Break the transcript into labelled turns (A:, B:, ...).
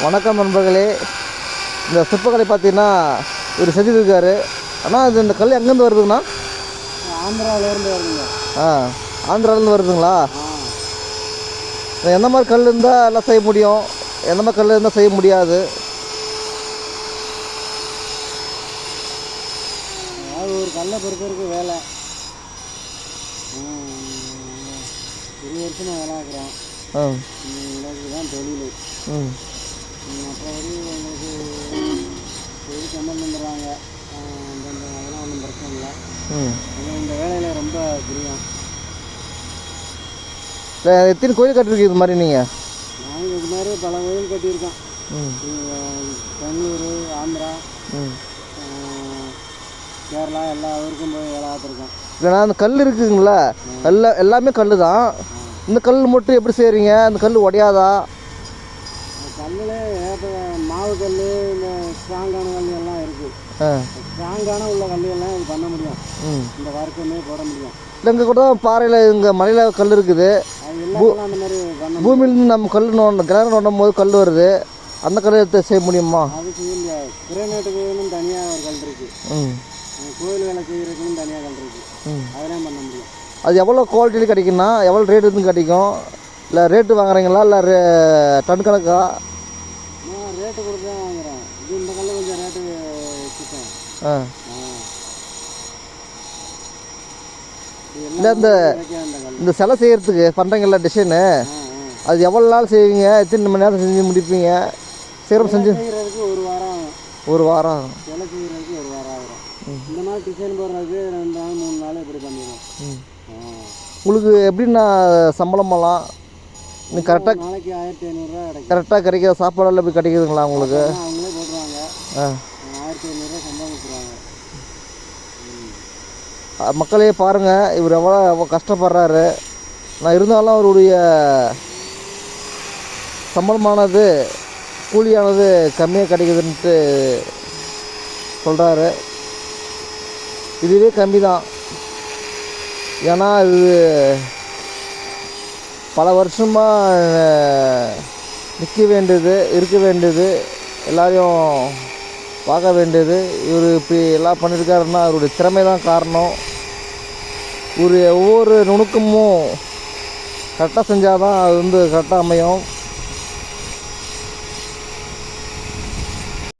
A: வணக்கம் நண்பர்களே. இந்த சிற்பக்கலை பார்த்தீங்கன்னா இவர் செஞ்சுருக்காரு. ஆனால் இது இந்த கல் எங்கேருந்து வருதுங்கண்ணா?
B: ஆந்திராவிலேருந்து வருதுங்க.
A: ஆந்திராவிலேருந்து வருதுங்களா? எந்த மாதிரி கல் இருந்தால் எல்லாம் செய்ய முடியும், எந்த மாதிரி கல் இருந்தால் செய்ய முடியாது?
B: அதாவது ஒரு கல்லை பொறுத்தவரைக்கு வேலை 20 வருஷமாக வேலை ஆக்குறோம். எங்களுக்கு தான் தொழில். மற்றபடி எங்களுக்கு தொழில் சம்பந்தம் வந்துடுறாங்க. அதெல்லாம் ஒன்றும் பிரச்சனை இல்லை. இந்த வேலையில் ரொம்ப பிரியம்.
A: எத்தனை கோயில் கட்டிருக்கீங்க இது மாதிரி நீங்கள்?
B: நாங்கள் இது மாதிரி பல கோயில் கட்டியிருக்கோம். பெங்களூர், ஆந்திரா, கேரளா எல்லா ஊருக்கும் போய் வேலை பார்த்துருக்கோம்.
A: இல்லைண்ணா, அந்த கல் இருக்குதுங்களா, எல்லாமே கல் தான். இந்த கல் மட்டும் எப்படி செய்கிறீங்க? அந்த கல் உடையாதா?
B: கல்லில் மாவு கல், இந்த ஸ்ட்ராங்கான கல் எல்லாம் இருக்குது. ஸ்ட்ராங்கான உள்ள கல்லையெல்லாம் இது பண்ண முடியும். இந்த வர்க்குமே போட முடியும்.
A: இல்லை, இங்கே கூட பாறையில் இங்கே மலையில் கல் இருக்குது.
B: அந்த மாதிரி
A: பூமியிலேருந்து நம்ம கல் கிணறு நோண்டும் போது கல் வருது. அந்த கல் எடுத்து செய்ய முடியுமா?
B: அது செய்ய முடியாது. கிரேனைட்டுக்குன்னு தனியாக ஒரு கல் இருக்குது. கோயில் வேலை செய்கிறதுக்குன்னு தனியாக கல் இருக்குது. அதெல்லாம் பண்ண முடியும்.
A: அது எவ்வளோ குவாலிட்டியில் கிடைக்குன்னா, எவ்வளோ ரேட் இருந்து கிடைக்கும்? இல்லை ரேட்டு வாங்குறீங்களா, இல்லை டன் கணக்கா?
B: ரேட்டு கொடுத்து தான் வாங்குகிறேன். இது இந்த கல் கொஞ்சம் ரேட்டு வச்சுட்டேன்.
A: இல்லை, இந்த சிலை செய்கிறதுக்கு பண்ணுறீங்களா டிசைனு, அது எவ்வளோ நாள் செய்வீங்க? எத்தனை மணி நேரம் செஞ்சு முடிப்பீங்க? சீக்கிரம் செஞ்சு
B: செய்கிறதுக்கு ஒரு வாரம் ஆகும்.
A: ஒரு வாரம்
B: சிலை செய்கிறதுக்கு ஒரு வாரம் ஆகும். இந்த மாதிரி டிசைன் போடுறதுக்கு 2 நாள் 3 நாள் இப்படி பண்ணிடுவோம்.
A: உங்களுக்கு எப்படின்னா சம்பளமெல்லாம் நீங்கள் கரெக்டாக
B: நாளைக்கு 1500 ரூபா கிடைக்கும்.
A: கரெக்டாக கிடைக்கிற சாப்பாடெல்லாம் இப்படி கிடைக்குதுங்களா உங்களுக்கு?
B: அவங்களே போட்டுருவாங்க. 1500 ரூபா சம்பளம் கொடுத்துருவாங்க.
A: மக்களே பாருங்கள், இவர் எவ்வளோ கஷ்டப்படுறாரு. நான் இருந்தாலும் அவருடைய சம்பளமானது, கூலியானது கம்மியாக கிடைக்குதுன்ட்டு சொல்கிறாரு. இதுவே கம்மி தான். ஏன்னா இது பல வருஷமாக நிற்க வேண்டியது, இருக்க வேண்டியது, எல்லாரையும் பார்க்க வேண்டியது. இவர் இப்படி எல்லாம் பண்ணியிருக்காருன்னா அவருடைய திறமை தான் காரணம். ஒவ்வொரு நுணுக்கமும் கரெக்டாக செஞ்சால் தான் அது கரெக்டாக அமையும்.